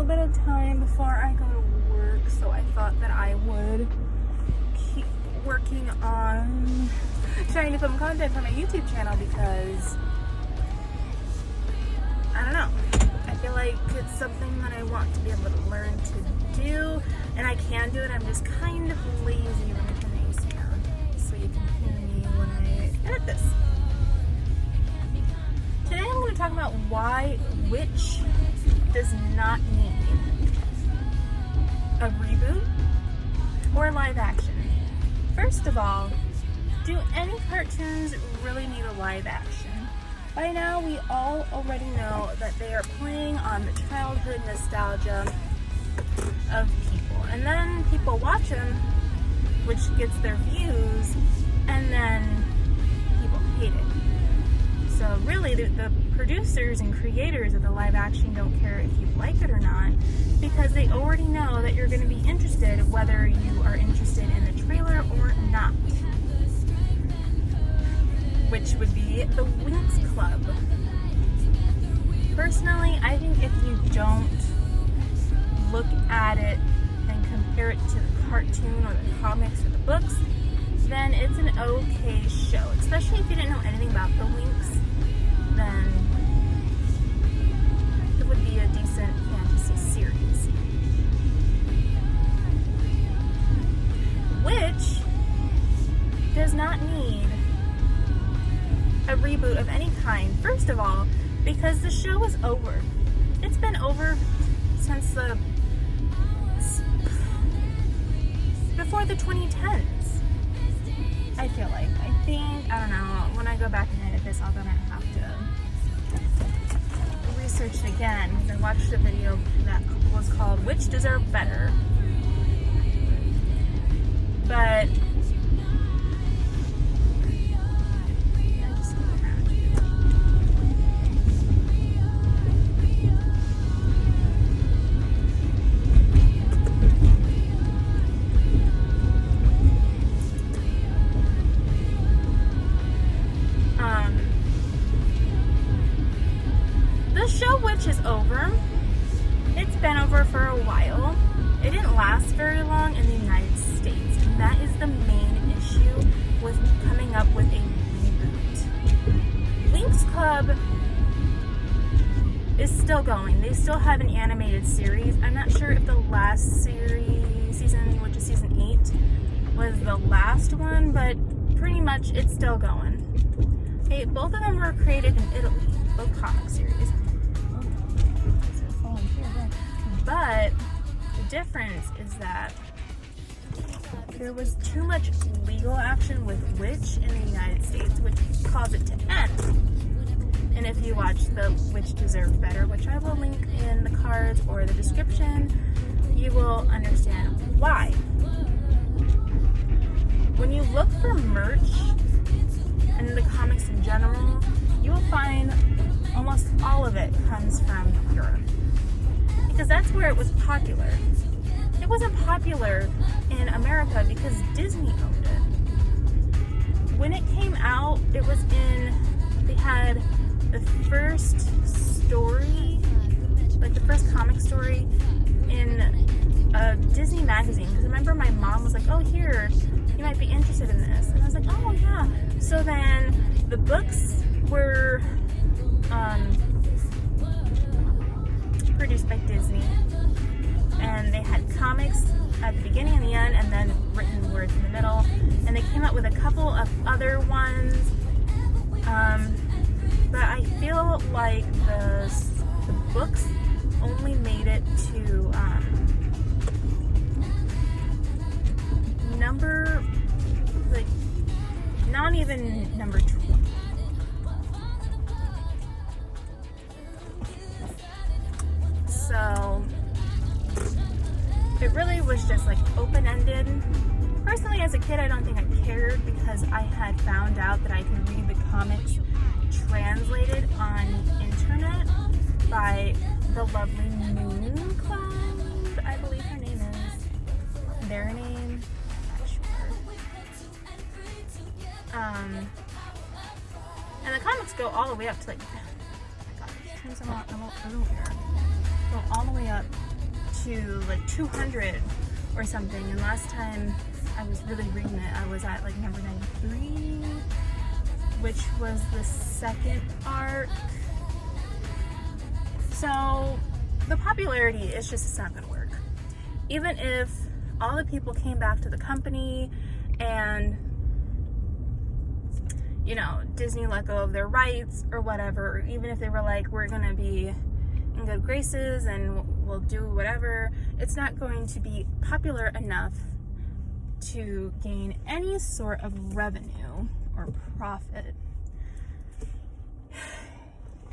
bit of time before I go to work, so I thought that I would keep working on trying to film content for my YouTube channel because, I don't know, I feel like it's something that I want to be able to learn to do, and I can do it. I'm just kind of lazy. Let me turn the AC down so you can hear me when I edit this. Today I'm going to talk about why Which does not need a reboot or live action. First of all, do any cartoons really need a live action? By now we all already know that they are playing on the childhood nostalgia of people. And then people watch them, which gets their views, and then people hate it. So really, the producers and creators of the live action don't care if you like it or not, because they already know that you're going to be interested whether you are interested in the trailer or not. Which would be the Winx Club. Personally, I think if you don't look at it and compare it to the cartoon or the comics or the books, then it's an okay show. Especially if you didn't know anything about the Winx, then it would be a decent fantasy series. Which does not need a reboot of any kind. First of all, because the show is over. It's been over since before the 2010s. I feel like. I don't know, when I go back and edit this, I'm gonna have to research it again, because I watched a video that was called Which Deserved Better. But the show Which is over. It's been over for a while. It didn't last very long in the United States, and that is the main issue with coming up with a reboot. Winx Club is still going. They still have an animated series. I'm not sure if the last season, which is season 8, was the last one, but pretty much it's still going. Okay, both of them were created in Italy, both comic series. But the difference is that there was too much legal action with Which in the United States, which caused it to end. And if you watch the Which Deserved Better, which I will link in the cards or the description, you will understand why. When you look for merch and the comics in general, you will find almost all of it comes from Europe. Because that's where it was popular. It wasn't popular in America because Disney owned it. When it came out, it was they had the first story, like the first comic story in a Disney magazine. Because I remember my mom was like, oh, here, you might be interested in this. And I was like, oh, yeah. So then the books were produced by Disney, and they had comics at the beginning and the end, and then written words in the middle, and they came out with a couple of other ones, but I feel like the books only made it to number, like, not even number 20. So it really was just like open-ended. Personally, as a kid, I don't think I cared because I had found out that I could read the comics translated on the internet by the lovely Moon Club, I believe her name is. Their name? I'm not sure. And the comics go all the way up to like, oh my god, turn some on, I'm over here. Go all the way up to like 200 or something, and last time I was really reading it, I was at like number 93, which was the second arc. So the popularity is just, it's not gonna work. Even if all the people came back to the company and, you know, Disney let go of their rights or whatever, or even if they were like, we're gonna be in good graces and we'll do whatever, it's not going to be popular enough to gain any sort of revenue or profit.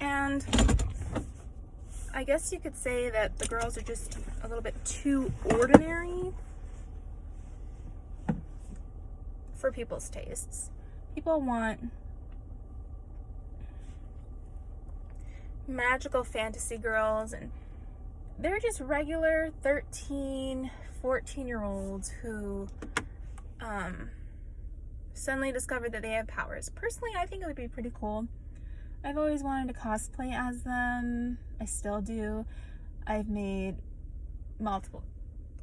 And I guess you could say that the girls are just a little bit too ordinary for people's tastes. People want magical fantasy girls, and they're just regular 13, 14-year-olds who suddenly discovered that they have powers. Personally, I think it would be pretty cool. I've always wanted to cosplay as them. I still do. I've made multiple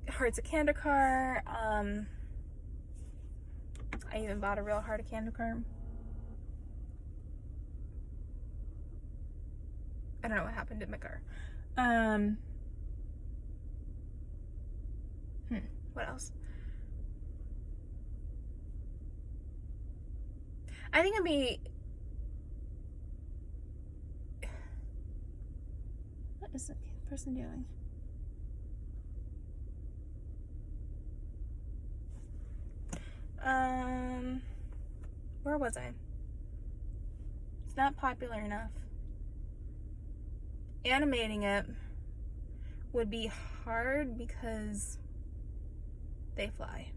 Hearts of Kandakar. I even bought a real Heart of Kandakar. I don't know what happened to my car. What else? I think it'd be... What is the person doing? Where was I? It's not popular enough. Animating it would be hard because they fly.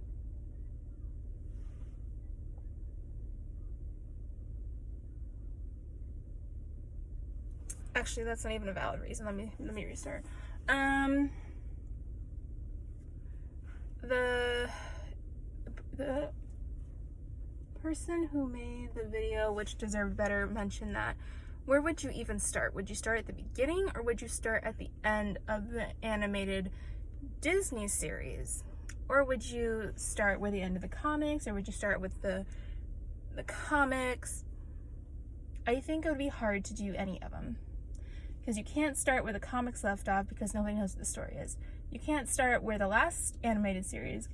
Actually, that's not even a valid reason. Let me restart. The person who made the video, which deserved better, mentioned that. Where would you even start? Would you start at the beginning, or would you start at the end of the animated Disney series? Or would you start with the end of the comics, or would you start with the comics? I think it would be hard to do any of them, because you can't start where the comics left off because nobody knows what the story is. You can't start where the last animated series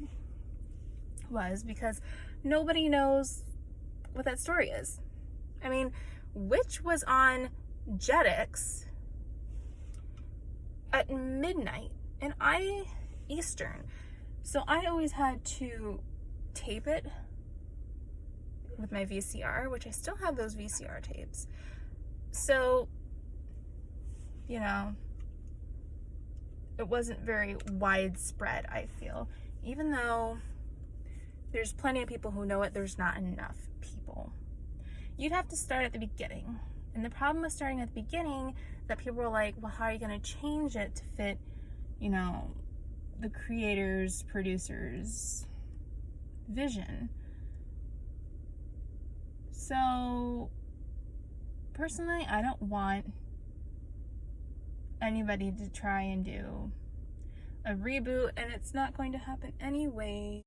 was because nobody knows what that story is. I mean, which was on Jetix at midnight, and Eastern. So I always had to tape it with my VCR, which I still have those VCR tapes. So, you know, it wasn't very widespread, I feel. Even though there's plenty of people who know it, there's not enough people. You'd have to start at the beginning. And the problem with starting at the beginning, that people are like, well, how are you going to change it to fit, you know, the creators, producers' vision? So, personally, I don't want anybody to try and do a reboot, and it's not going to happen anyway.